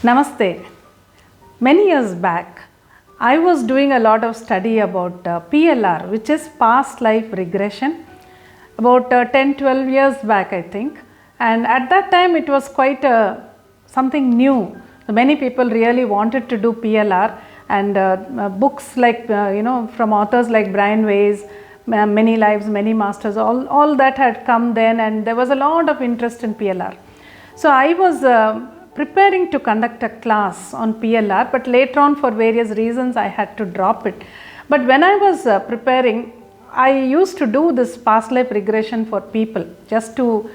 Namaste. Many years back, I was doing a lot of study about PLR, which is past life regression, about 10-12 years back, I think. And at that time, it was quite something new. So many people really wanted to do PLR, and books like, from authors like Brian Weiss, Many Lives, Many Masters, all that had come then, and there was a lot of interest in PLR. So I was preparing to conduct a class on PLR, but later on for various reasons I had to drop it. But when I was preparing, I used to do this past life regression for people just to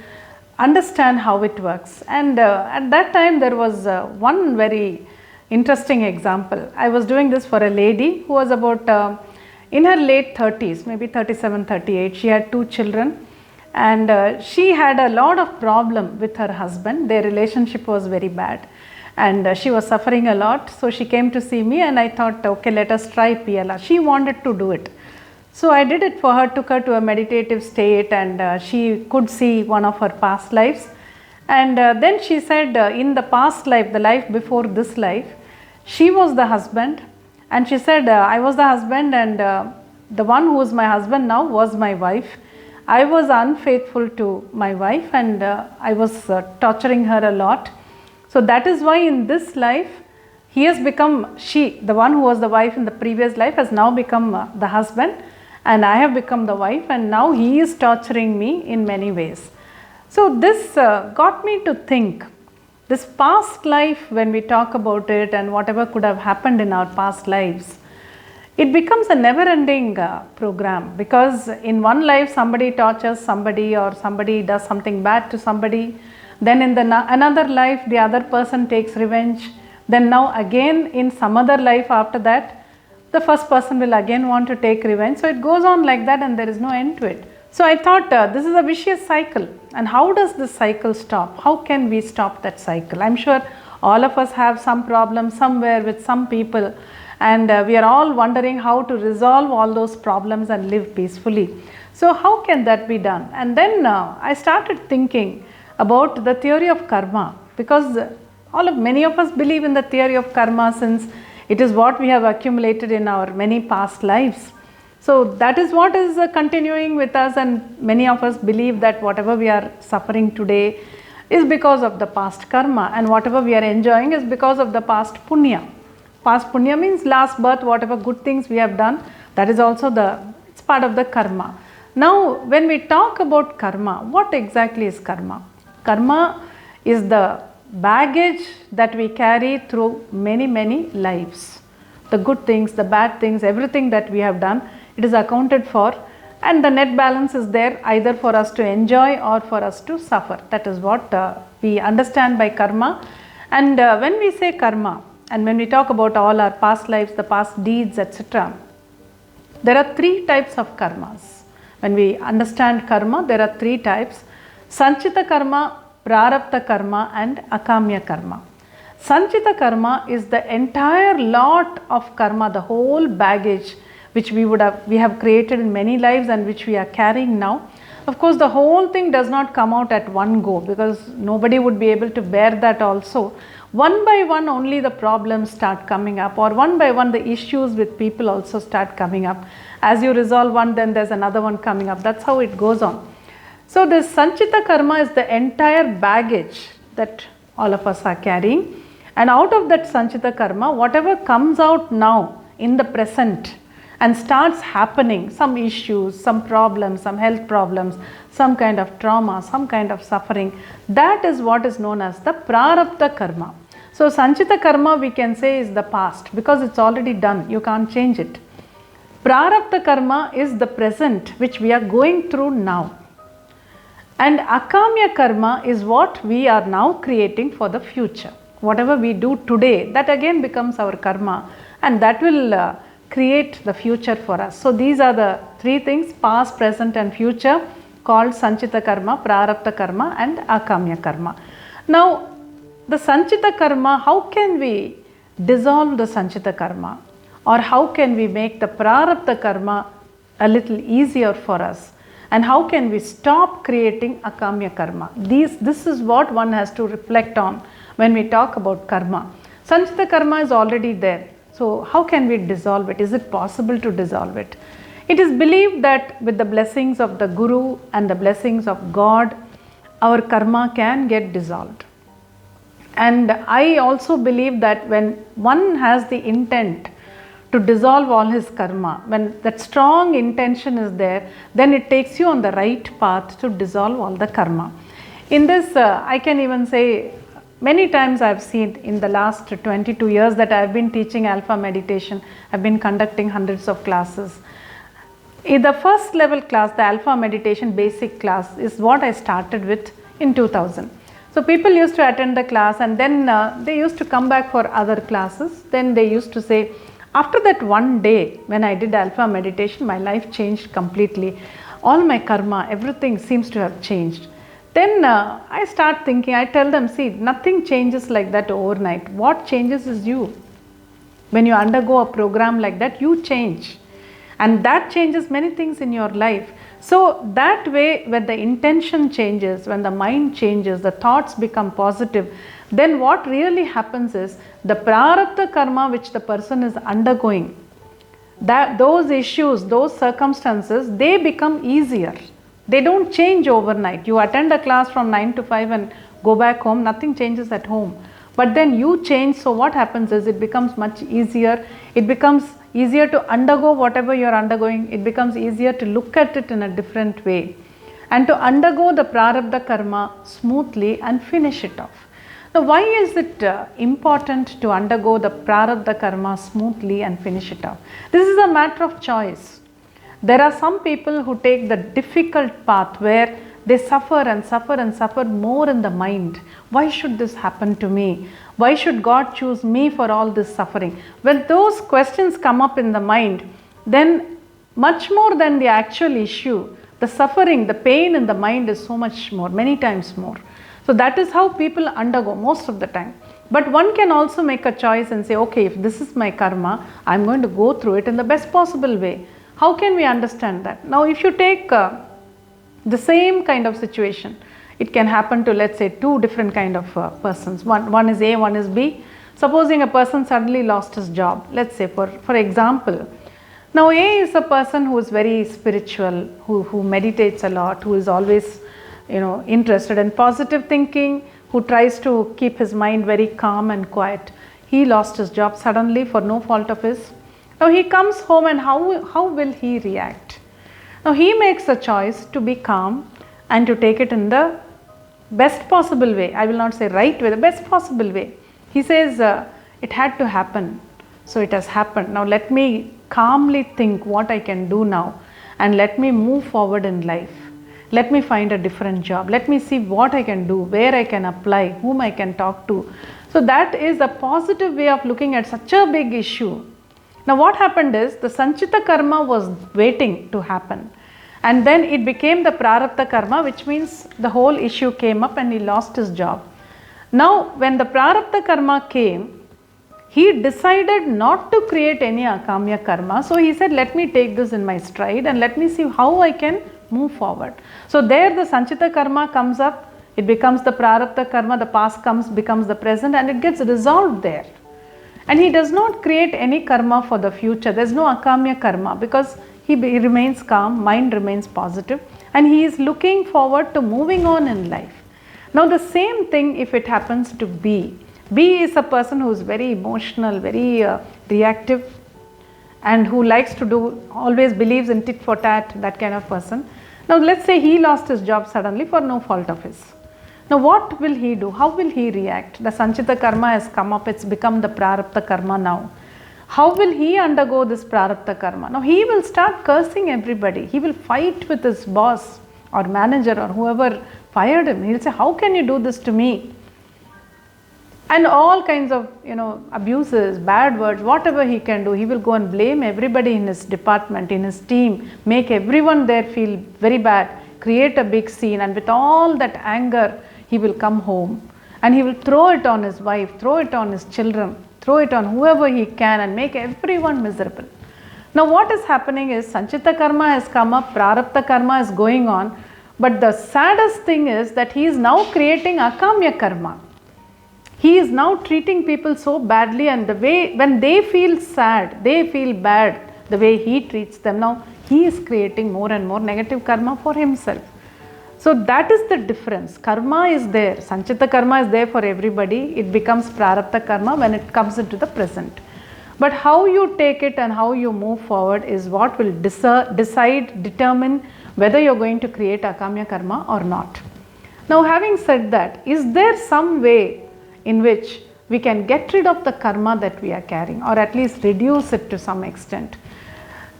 understand how it works. And at that time there was one very interesting example. I was doing this for a lady who was about in her late 30s, maybe 37, 38. She had 2 children. And she had a lot of problem with her husband. Their relationship was very bad, and she was suffering a lot. So she came to see me, and I thought, okay, let us try PLR. She wanted to do it. So I did it for her, took her to a meditative state, and she could see one of her past lives. And then she said, in the past life, the life before this life, she was the husband. And she said, I was the husband, and the one who is my husband now was my wife. I was unfaithful to my wife, and I was torturing her a lot. So that is why in this life, he has become, the one who was the wife in the previous life has now become the husband, and I have become the wife, and now he is torturing me in many ways. So this got me to think, this past life, when we talk about it and whatever could have happened in our past lives, it becomes a never-ending program, because in one life somebody tortures somebody, or somebody does something bad to somebody. Then in another life the other person takes revenge. Then now again in some other life after that, the first person will again want to take revenge. So it goes on like that, and there is no end to it. So I thought this is a vicious cycle, and how does this cycle stop? How can we stop that cycle? I'm sure all of us have some problem somewhere with some people. And we are all wondering how to resolve all those problems and live peacefully. So how can that be done? And then I started thinking about the theory of karma, because many of us believe in the theory of karma, since it is what we have accumulated in our many past lives. So that is what is continuing with us, and many of us believe that whatever we are suffering today is because of the past karma, and whatever we are enjoying is because of the past punya. Past punya means last birth, whatever good things we have done, that is also it's part of the karma. Now, when we talk about karma, what exactly is karma? Karma is the baggage that we carry through many, many lives. The good things, the bad things, everything that we have done, it is accounted for, and the net balance is there either for us to enjoy or for us to suffer. That is what we understand by karma. And when we say karma, and when we talk about all our past lives, the past deeds, etc., there are 3 types of karmas. When we understand karma, there are 3 types: Sanchita Karma, Prarabdha Karma, and Akamya Karma. Sanchita Karma is the entire lot of karma, the whole baggage which we have created in many lives and which we are carrying now. Of course, the whole thing does not come out at one go, because nobody would be able to bear that also. One by one only the problems start coming up, or one by one the issues with people also start coming up. As you resolve one, then there's another one coming up. That's how it goes on. So this Sanchita Karma is the entire baggage that all of us are carrying. And out of that Sanchita Karma, whatever comes out now in the present and starts happening, some issues, some problems, some health problems, some kind of trauma, some kind of suffering, that is what is known as the Prarabdha Karma. So Sanchita Karma, we can say, is the past, because it's already done, you can't change it. Prarabdha Karma is the present, which we are going through now. And Akamya Karma is what we are now creating for the future. Whatever we do today, that again becomes our karma, and that will create the future for us. So these are the 3 things, past, present and future, called Sanchita Karma, Prarabdha Karma and Akamya Karma. Now, the Sanchita Karma, how can we dissolve the Sanchita Karma, or how can we make the Prarabdha Karma a little easier for us? and how can we stop creating akamya karma. This is what one has to reflect on when we talk about karma. Sanchita karma is already there. So how can we dissolve it? Is it possible to dissolve it? It is believed that with the blessings of the Guru and the blessings of God, our karma can get dissolved. And I also believe that when one has the intent to dissolve all his karma, when that strong intention is there, then it takes you on the right path to dissolve all the karma. In this, I can even say, many times I have seen in the last 22 years that I have been teaching alpha meditation, I have been conducting hundreds of classes. In the first level class, the alpha meditation basic class is what I started with in 2000. So people used to attend the class, and then they used to come back for other classes. Then they used to say, after that one day when I did alpha meditation, my life changed completely. All my karma, everything seems to have changed. Then I start thinking, I tell them, see, nothing changes like that overnight. What changes is you. When you undergo a program like that, you change. And that changes many things in your life. So that way, when the intention changes, when the mind changes, the thoughts become positive, then what really happens is the prarabdha karma which the person is undergoing, that those issues, those circumstances, they become easier. They don't change overnight. You attend a class from 9 to 5 and go back home, nothing changes at home. But then you change, so what happens is it becomes much easier. It becomes easier to undergo whatever you are undergoing. It becomes easier to look at it in a different way and to undergo the prarabdha karma smoothly and finish it off. Now, why is it important to undergo the prarabdha karma smoothly and finish it off? This is a matter of choice. There are some people who take the difficult path where they suffer and suffer and suffer more in the mind. Why should this happen to me? Why should God choose me for all this suffering? When those questions come up in the mind, then much more than the actual issue, the suffering, the pain in the mind is so much more, many times more. So that is how people undergo most of the time. But one can also make a choice and say, okay, if this is my karma, I am going to go through it in the best possible way. How can we understand that? Now, if you take the same kind of situation, it can happen to, let's say, two different kind of persons. One is A, one is B. Supposing a person suddenly lost his job, let's say for example. Now A is a person who is very spiritual, who meditates a lot, who is always interested in positive thinking, who tries to keep his mind very calm and quiet. He lost his job suddenly for no fault of his. Now he comes home, and how will he react? Now he makes a choice to be calm and to take it in the best possible way. I will not say right way, the best possible way. He says, it had to happen, so it has happened. Now let me calmly think what I can do now, and let me move forward in life. Let me find a different job. Let me see what I can do, where I can apply, whom I can talk to. So that is a positive way of looking at such a big issue. Now what happened is, the Sanchita karma was waiting to happen, and then it became the prarabdha karma, which means the whole issue came up and he lost his job. Now when the prarabdha karma came, he decided not to create any akamya karma. So he said, let me take this in my stride and let me see how I can move forward. So there the Sanchita karma comes up, it becomes the prarabdha karma, the past becomes the present, and it gets resolved there. And he does not create any karma for the future. There is no akamya karma, because he remains calm, mind remains positive, and he is looking forward to moving on in life. Now the same thing if it happens to B. B is a person who is very emotional, very reactive, and who likes to do, always believes in tit for tat, that kind of person. Now let's say he lost his job suddenly for no fault of his. Now what will he do? How will he react? The Sanchita karma has come up, it's become the prarabdha karma now. How will he undergo this prarabdha karma? Now he will start cursing everybody. He will fight with his boss or manager or whoever fired him. He will say, how can you do this to me? And all kinds of abuses, bad words, whatever he can do, he will go and blame everybody in his department, in his team, make everyone there feel very bad, create a big scene, and with all that anger, he will come home and he will throw it on his wife, throw it on his children, throw it on whoever he can, and make everyone miserable. Now what is happening is Sanchita Karma has come up, Prarabdha Karma is going on, but the saddest thing is that he is now creating Akamya Karma. He is now treating people so badly, and the way when they feel sad, they feel bad, the way he treats them, now he is creating more and more negative karma for himself. So that is the difference. Karma is there, Sanchita Karma is there for everybody. It becomes Prarabdha Karma when it comes into the present. But how you take it and how you move forward is what will determine whether you are going to create Akamya Karma or not. Now having said that, is there some way in which we can get rid of the karma that we are carrying, or at least reduce it to some extent?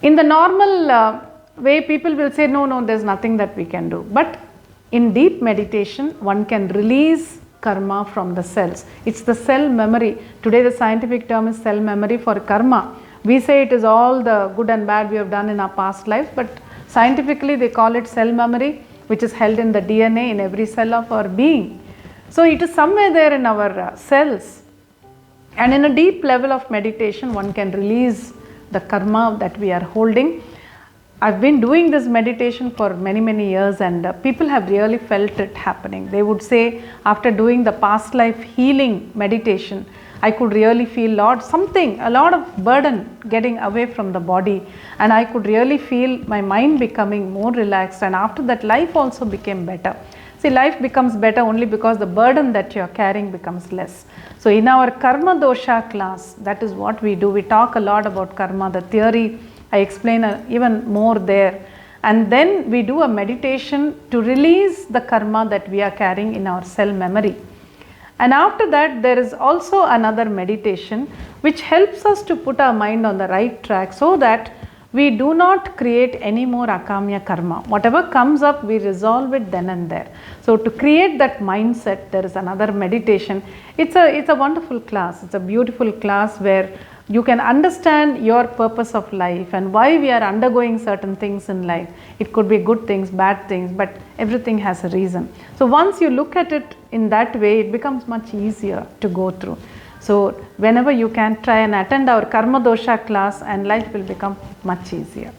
In the normal way, people will say, no, there's nothing that we can do. But in deep meditation, one can release karma from the cells. It's the cell memory. Today the scientific term is cell memory for karma. We say it is all the good and bad we have done in our past lives, but scientifically they call it cell memory, which is held in the DNA in every cell of our being. So it is somewhere there in our cells. And in a deep level of meditation, one can release the karma that we are holding. I've been doing this meditation for many years, and people have really felt it happening. They would say, after doing the past life healing meditation, I could really feel a lot of burden getting away from the body, and I could really feel my mind becoming more relaxed, and after that life also became better. See, life becomes better only because the burden that you are carrying becomes less. So in our Karma Dosha class, that is what we do. We talk a lot about karma, the theory. I explain even more there. And then we do a meditation to release the karma that we are carrying in our cell memory. And after that, there is also another meditation which helps us to put our mind on the right track, so that we do not create any more Akamya Karma. Whatever comes up, we resolve it then and there. So to create that mindset, there is another meditation. It's a wonderful class. It's a beautiful class where you can understand your purpose of life and why we are undergoing certain things in life. It could be good things, bad things, but everything has a reason. So once you look at it in that way, it becomes much easier to go through. So whenever you can, try and attend our Karma Dosha class, and life will become much easier.